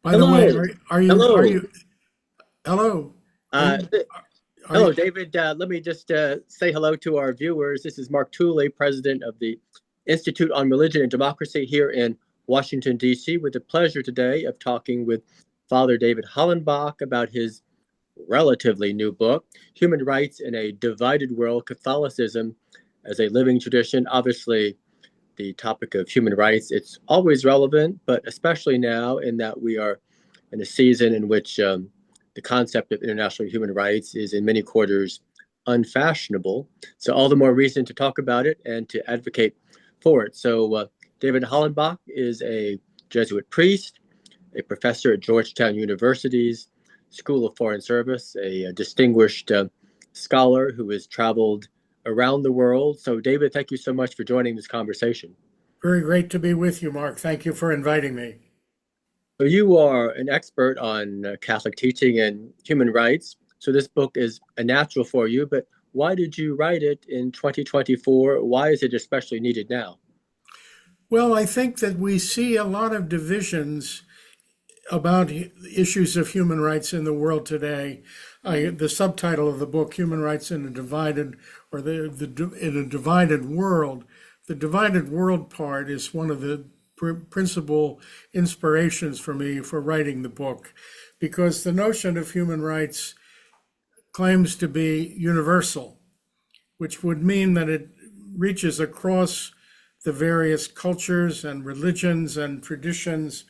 By the way, Hello. are Hello. you, hello, are Uh, you, are hello, you, David. Let me just say hello to our viewers. This is Mark Tooley, president of the Institute on Religion and Democracy here in Washington, D.C., with the pleasure today of talking with Father David Hollenbach about his relatively new book, Human Rights in a Divided World, Catholicism as a Living Tradition. Obviously, the topic of human rights, it's always relevant, but especially now in that we are in a season in which the concept of international human rights is in many quarters unfashionable. So all the more reason to talk about it and to advocate for it. So David Hollenbach is a Jesuit priest, a professor at Georgetown University's School of Foreign Service, a distinguished scholar who has traveled around the world. So, David, thank you so much for joining this conversation. very great to be with you, Mark. Thank you for inviting me. So, you are an expert on Catholic teaching and human rights. So, this book is a natural for you, but why did you write it in 2024? Why is it especially needed now? Well, I think that we see a lot of divisions about issues of human rights in the world today. The subtitle of the book, Human Rights in a Divided, or in a Divided World. The divided world part is one of the principal inspirations for me for writing the book, because the notion of human rights claims to be universal, which would mean that it reaches across the various cultures and religions and traditions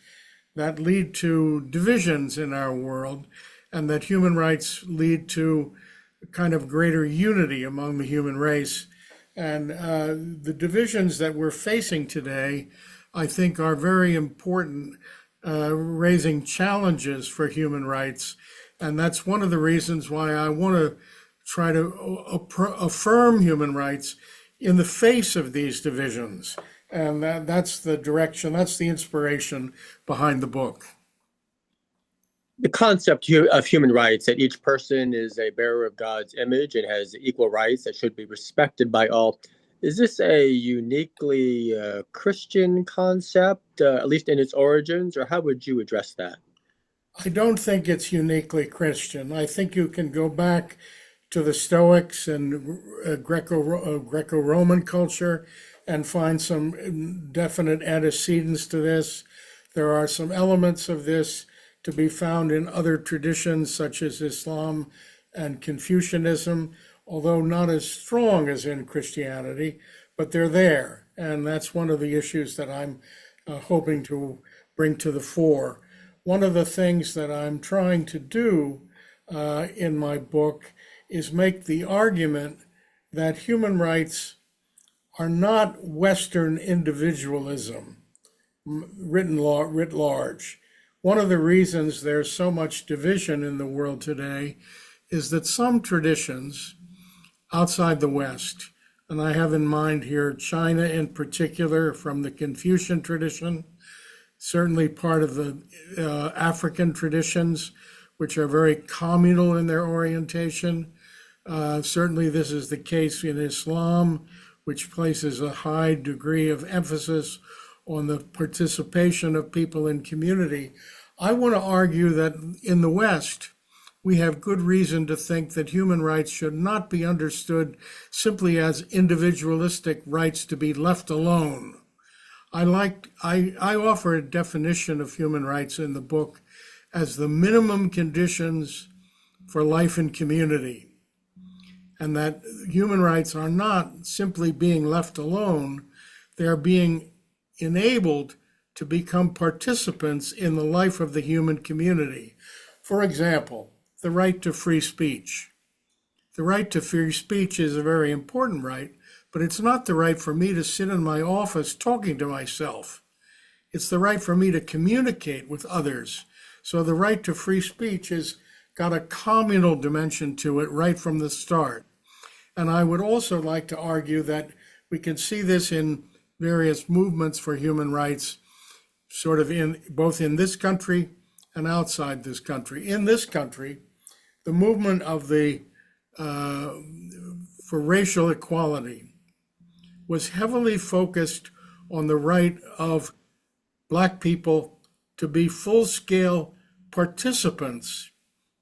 that lead to divisions in our world, and that human rights lead to a kind of greater unity among the human race. And the divisions that we're facing today, I think, are very important, raising challenges for human rights. And that's one of the reasons why I want to try to affirm human rights in the face of these divisions. And that's the direction, that's the inspiration behind the book. The concept of human rights, that each person is a bearer of God's image and has equal rights that should be respected by all. Is this a uniquely Christian concept, at least in its origins, or how would you address that? I don't think it's uniquely Christian. I think you can go back to the Stoics and Greco-Roman culture and find some definite antecedents to this. There are some elements of this to be found in other traditions such as Islam and Confucianism, although not as strong as in Christianity, but they're there. And that's one of the issues that I'm hoping to bring to the fore. One of the things that I'm trying to do in my book is make the argument that human rights are not Western individualism writ large. One of the reasons there's so much division in the world today is that some traditions outside the West, and I have in mind here China in particular from the Confucian tradition, certainly part of the African traditions, which are very communal in their orientation. Certainly, this is the case in Islam, which places a high degree of emphasis on the participation of people in community. I want to argue that in the West, we have good reason to think that human rights should not be understood simply as individualistic rights to be left alone. I offer a definition of human rights in the book as the minimum conditions for life in community, and that human rights are not simply being left alone, they are being enabled to become participants in the life of the human community. For example, the right to free speech. The right to free speech is a very important right, but it's not the right for me to sit in my office talking to myself. It's the right for me to communicate with others. So the right to free speech has got a communal dimension to it right from the start. And I would also like to argue that we can see this in various movements for human rights, sort of in both in this country and outside this country. In this country, the movement of the for racial equality was heavily focused on the right of Black people to be full-scale participants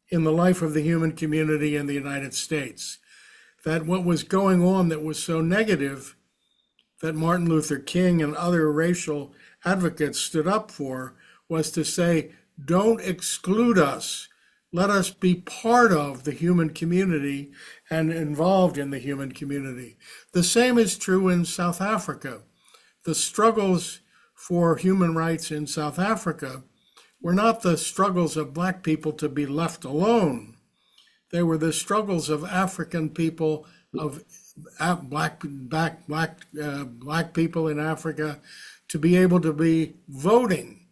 in the life of the human community in the United States. That what was going on that was so negative, that Martin Luther King and other racial advocates stood up for, was to say, don't exclude us. Let us be part of the human community and involved in the human community. The same is true in South Africa. The struggles for human rights in South Africa were not the struggles of Black people to be left alone. They were the struggles of African people, of black people in Africa, to be able to be voting,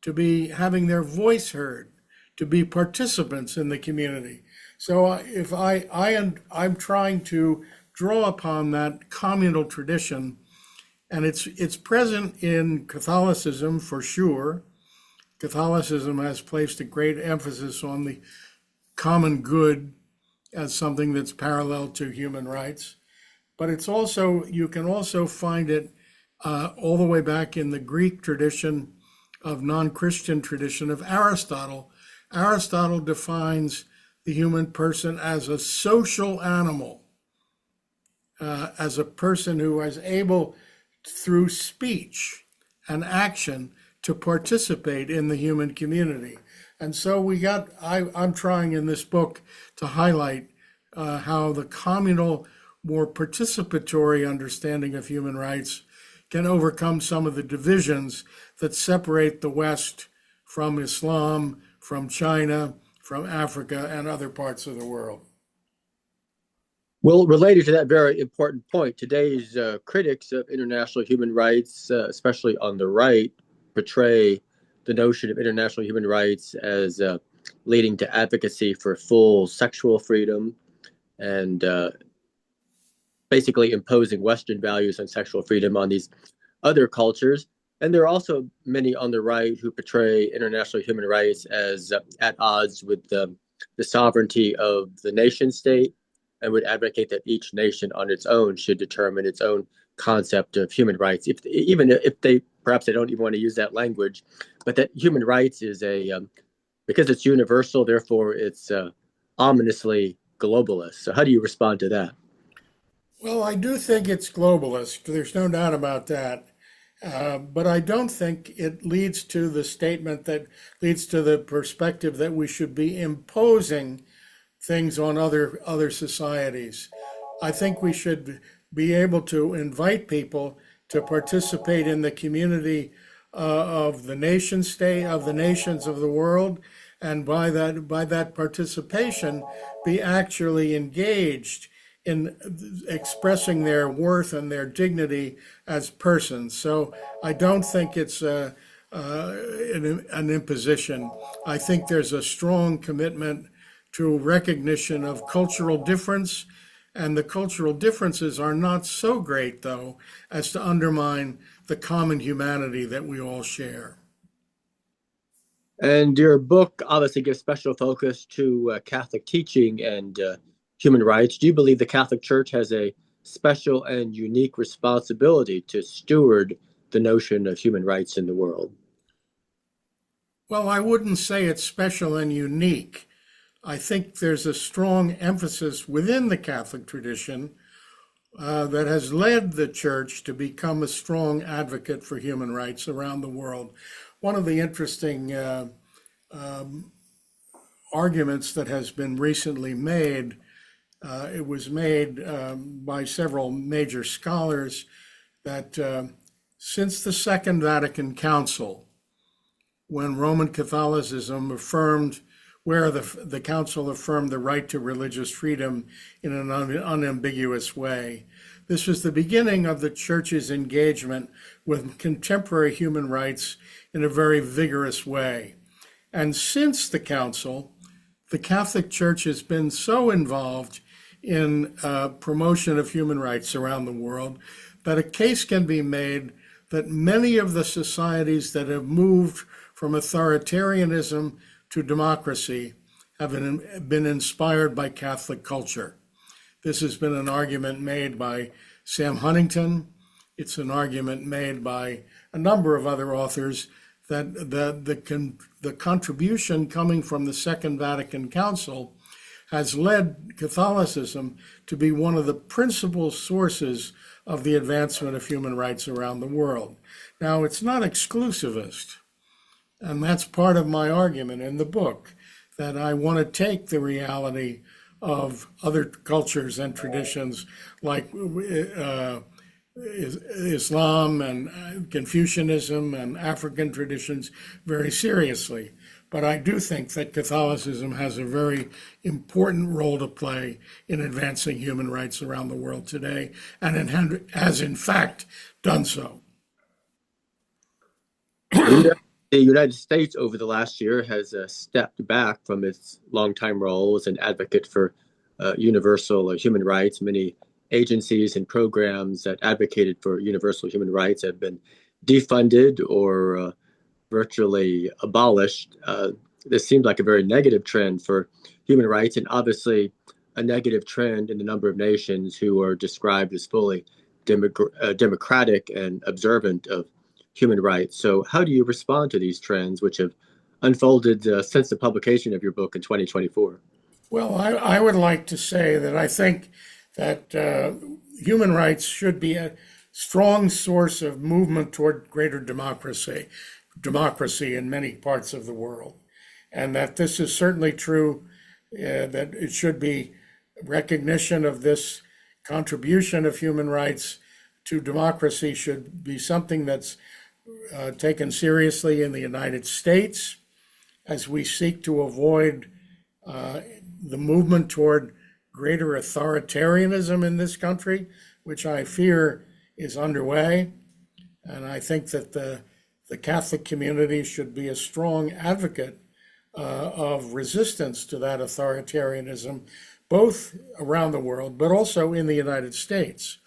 to be having their voice heard, to be participants in the community. So if I'm trying to draw upon that communal tradition, and it's present in Catholicism for sure. Catholicism has placed a great emphasis on the common good as something that's parallel to human rights. But it's also, you can also find it all the way back in the Greek tradition of non-Christian tradition of Aristotle. Aristotle defines the human person as a social animal, as a person who is able through speech and action to participate in the human community. And so I'm trying in this book to highlight how the communal, more participatory understanding of human rights can overcome some of the divisions that separate the West from Islam, from China, from Africa, and other parts of the world. Well, related to that very important point, today's critics of international human rights, especially on the right, portray the notion of international human rights as leading to advocacy for full sexual freedom and basically imposing Western values on sexual freedom on these other cultures. And there are also many on the right who portray international human rights as at odds with the sovereignty of the nation state, and would advocate that each nation on its own should determine its own concept of human rights, even if they perhaps they don't even want to use that language, but that human rights is because it's universal, therefore it's ominously globalist. So how do you respond to that? Well, I do think it's globalist. There's no doubt about that. But I don't think it leads to the statement that leads to the perspective that we should be imposing things on other societies. I think we should be able to invite people to participate in the community of the nation state, of the nations of the world, and by that participation, be actually engaged in expressing their worth and their dignity as persons. So I don't think it's an imposition. I think there's a strong commitment to recognition of cultural difference, and the cultural differences are not so great, though, as to undermine the common humanity that we all share. And your book obviously gives special focus to Catholic teaching and human rights. Do you believe the Catholic Church has a special and unique responsibility to steward the notion of human rights in the world? Well, I wouldn't say it's special and unique. I think there's a strong emphasis within the Catholic tradition that has led the Church to become a strong advocate for human rights around the world. One of the interesting arguments that has been recently made, it was made by several major scholars, that since the Second Vatican Council, when Roman Catholicism affirmed, where the council affirmed the right to religious freedom in an unambiguous way. This was the beginning of the Church's engagement with contemporary human rights in a very vigorous way. And since the council, the Catholic Church has been so involved in promotion of human rights around the world that a case can be made that many of the societies that have moved from authoritarianism to democracy have been inspired by Catholic culture. This has been an argument made by Sam Huntington. It's an argument made by a number of other authors that the contribution coming from the Second Vatican Council has led Catholicism to be one of the principal sources of the advancement of human rights around the world. Now, it's not exclusivist, and that's part of my argument in the book, that I want to take the reality of other cultures and traditions like Islam and Confucianism and African traditions very seriously. But I do think that Catholicism has a very important role to play in advancing human rights around the world today, and it has in fact done so. The United States over the last year has stepped back from its longtime role as an advocate for universal human rights. Many agencies and programs that advocated for universal human rights have been defunded or virtually abolished. This seems like a very negative trend for human rights, and obviously a negative trend in the number of nations who are described as fully democratic and observant of human rights. So how do you respond to these trends, which have unfolded since the publication of your book in 2024? Well, I would like to say that I think that human rights should be a strong source of movement toward greater democracy in many parts of the world. And that this is certainly true, that it should be recognition of this contribution of human rights to democracy should be something that's taken seriously in the United States as we seek to avoid the movement toward greater authoritarianism in this country, which I fear is underway. And I think that the Catholic community should be a strong advocate of resistance to that authoritarianism, both around the world, but also in the United States.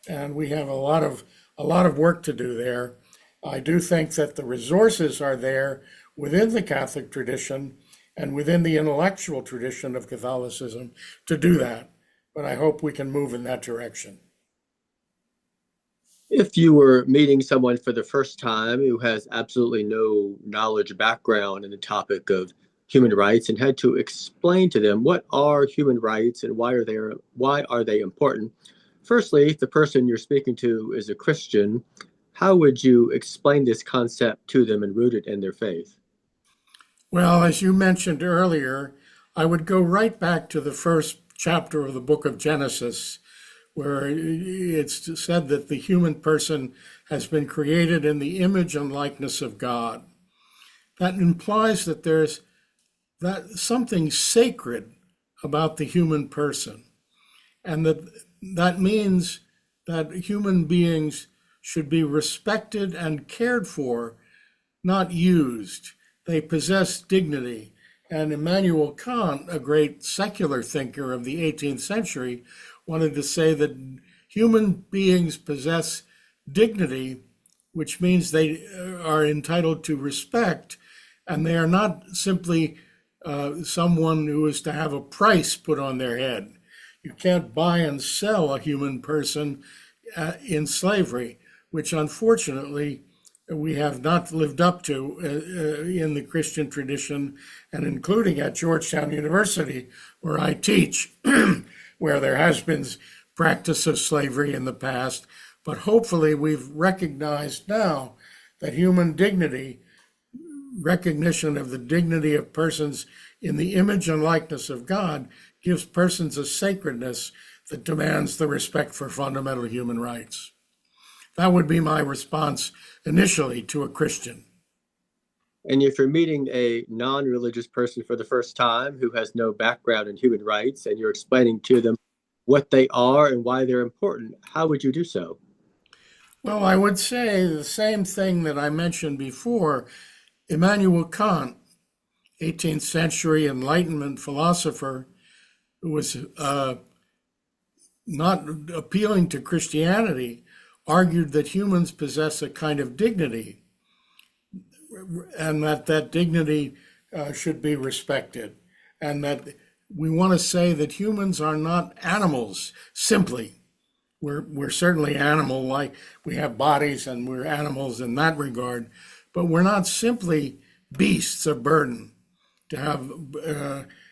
And we have a lot of work to do there. I do think that the resources are there within the Catholic tradition and within the intellectual tradition of Catholicism to do that. But I hope we can move in that direction. If you were meeting someone for the first time who has absolutely no knowledge background in the topic of human rights and had to explain to them what are human rights and why are they important, firstly, if the person you're speaking to is a Christian, how would you explain this concept to them and root it in their faith? Well, as you mentioned earlier, I would go right back to the first chapter of the book of Genesis, where it's said that the human person has been created in the image and likeness of God. That implies that there's something sacred about the human person, and that means that human beings should be respected and cared for, not used. They possess dignity. And Immanuel Kant, a great secular thinker of the 18th century, wanted to say that human beings possess dignity, which means they are entitled to respect, and they are not simply someone who is to have a price put on their head. You can't buy and sell a human person in slavery, which unfortunately we have not lived up to in the Christian tradition, and including at Georgetown University, where I teach, where there has been practice of slavery in the past. But hopefully we've recognized now that human dignity, recognition of the dignity of persons in the image and likeness of God, gives persons a sacredness that demands the respect for fundamental human rights. That would be my response initially to a Christian. And if you're meeting a non-religious person for the first time who has no background in human rights and you're explaining to them what they are and why they're important, how would you do so? Well, I would say the same thing that I mentioned before. Immanuel Kant, 18th century Enlightenment philosopher, who was not appealing to Christianity, argued that humans possess a kind of dignity, and that dignity should be respected, and that we want to say that humans are not animals simply. We're certainly animal-like. We have bodies and we're animals in that regard, but we're not simply beasts of burden to have,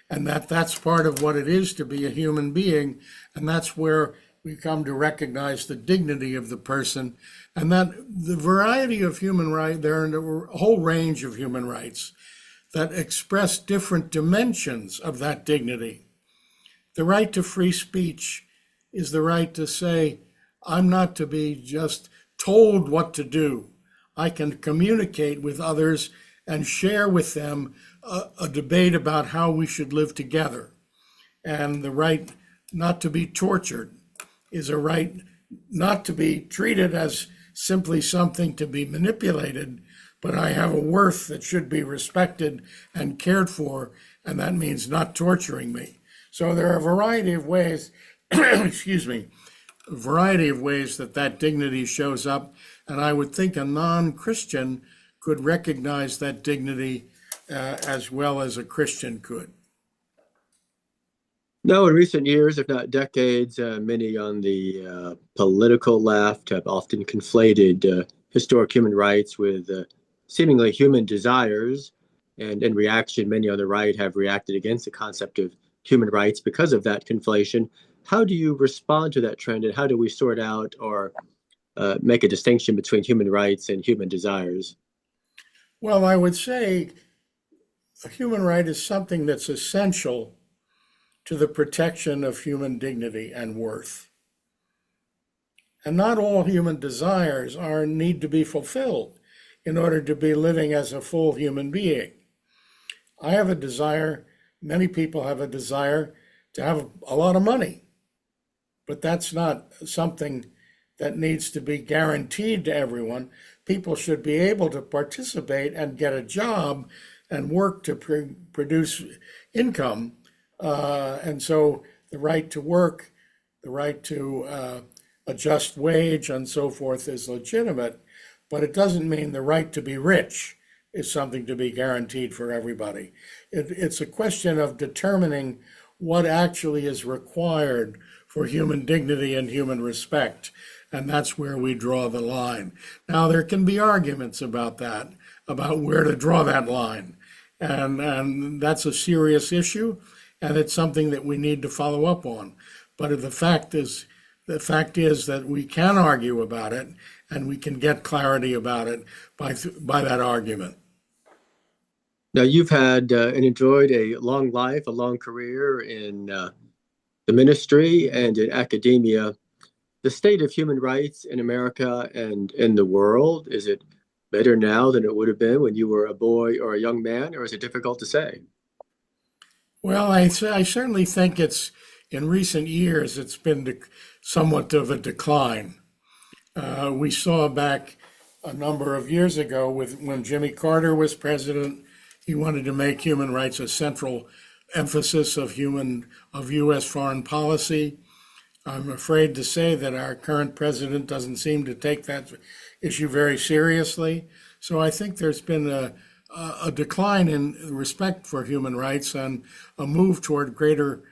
and that's part of what it is to be a human being, and that's where we come to recognize the dignity of the person, and that the variety of human rights, there are a whole range of human rights that express different dimensions of that dignity. The right to free speech is the right to say, I'm not to be just told what to do. I can communicate with others and share with them a debate about how we should live together. And the right not to be tortured is a right not to be treated as simply something to be manipulated, but I have a worth that should be respected and cared for, and that means not torturing me. So there are a variety of ways, excuse me, a variety of ways that dignity shows up, and I would think a non-Christian could recognize that dignity as well as a Christian could. No, in recent years, if not decades, many on the political left have often conflated historic human rights with seemingly human desires. And in reaction, many on the right have reacted against the concept of human rights because of that conflation. How do you respond to that trend, and how do we sort out or make a distinction between human rights and human desires? Well, I would say a human right is something that's essential to the protection of human dignity and worth. And not all human desires need to be fulfilled in order to be living as a full human being. I have a desire, many people have a desire to have a lot of money, but that's not something that needs to be guaranteed to everyone. People should be able to participate and get a job and work to produce income. And so the right to work, the right to a just wage and so forth is legitimate, but it doesn't mean the right to be rich is something to be guaranteed for everybody. It's a question of determining what actually is required for human dignity and human respect, and that's where we draw the line. Now, there can be arguments about that, about where to draw that line, and that's a serious issue, and it's something that we need to follow up on. But the fact is that we can argue about it, and we can get clarity about it by that argument. Now, you've had and enjoyed a long life, a long career in the ministry and in academia. The state of human rights in America and in the world, is it better now than it would have been when you were a boy or a young man, or is it difficult to say? Well, I certainly think in recent years, it's been somewhat of a decline. We saw back a number of years ago when Jimmy Carter was president, he wanted to make human rights a central emphasis of U.S. foreign policy. I'm afraid to say that our current president doesn't seem to take that issue very seriously. So I think there's been a decline in respect for human rights and a move toward greater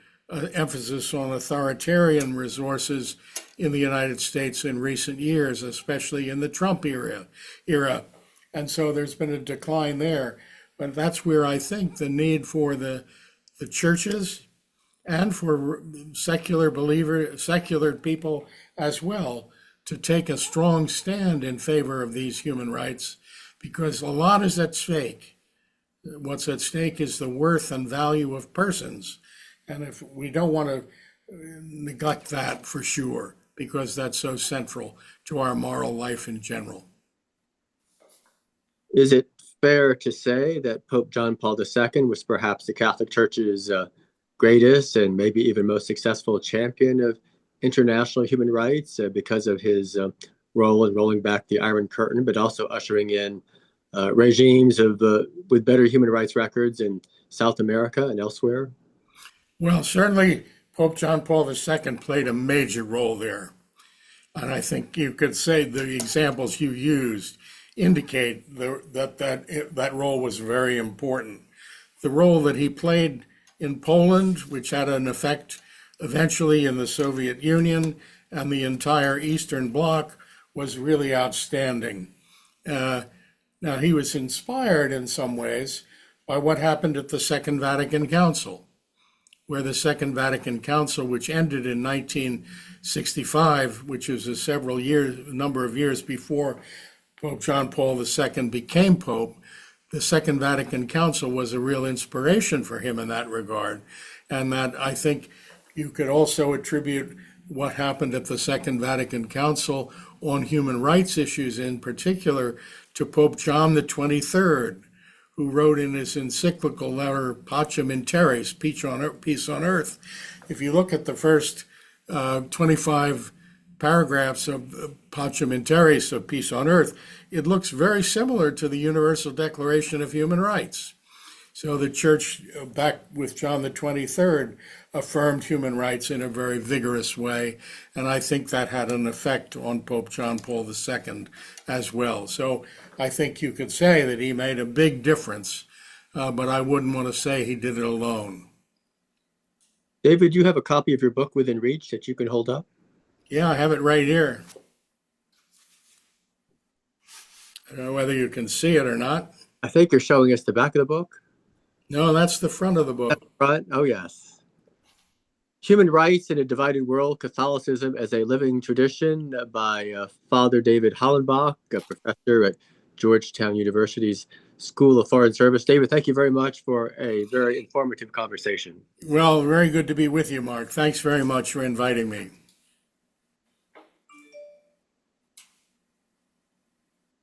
emphasis on authoritarian resources in the United States in recent years, especially in the Trump era. And so there's been a decline there. But that's where I think the need for the churches and for secular people as well to take a strong stand in favor of these human rights, because a lot is at stake. What's at stake is the worth and value of persons. And if we don't want to neglect that for sure, because that's so central to our moral life in general. Is it fair to say that Pope John Paul II was perhaps the Catholic Church's greatest and maybe even most successful champion of international human rights because of his role in rolling back the Iron Curtain, but also ushering in regimes with better human rights records in South America and elsewhere? Well, certainly Pope John Paul II played a major role there. And I think you could say the examples you used indicate that role was very important. The role that he played in Poland, which had an effect eventually in the Soviet Union and the entire Eastern Bloc, was really outstanding. Now, he was inspired in some ways by what happened at the Second Vatican Council, where the Second Vatican Council, which ended in 1965, which is a number of years before Pope John Paul II became Pope, the Second Vatican Council was a real inspiration for him in that regard. And that I think you could also attribute what happened at the Second Vatican Council on human rights issues, in particular, to Pope John the 23rd, who wrote in his encyclical letter Pacem in Terris, peace on earth. If you look at the first 25 paragraphs of Pacem in Terris, of peace on earth, it looks very similar to the Universal Declaration of Human Rights. So the church, back with John the 23rd, affirmed human rights in a very vigorous way, and I think that had an effect on Pope John Paul II as well. So I think you could say that he made a big difference, but I wouldn't want to say he did it alone. David, you have a copy of your book within reach that you can hold up? Yeah, I have it right here. I don't know whether you can see it or not. I think you're showing us the back of the book. No, that's the front of the book. Front? Oh, yes. Human Rights in a Divided World, Catholicism as a Living Tradition by Father David Hollenbach, a professor at Georgetown University's School of Foreign Service. David, thank you very much for a very informative conversation. Well, very good to be with you, Mark. Thanks very much for inviting me.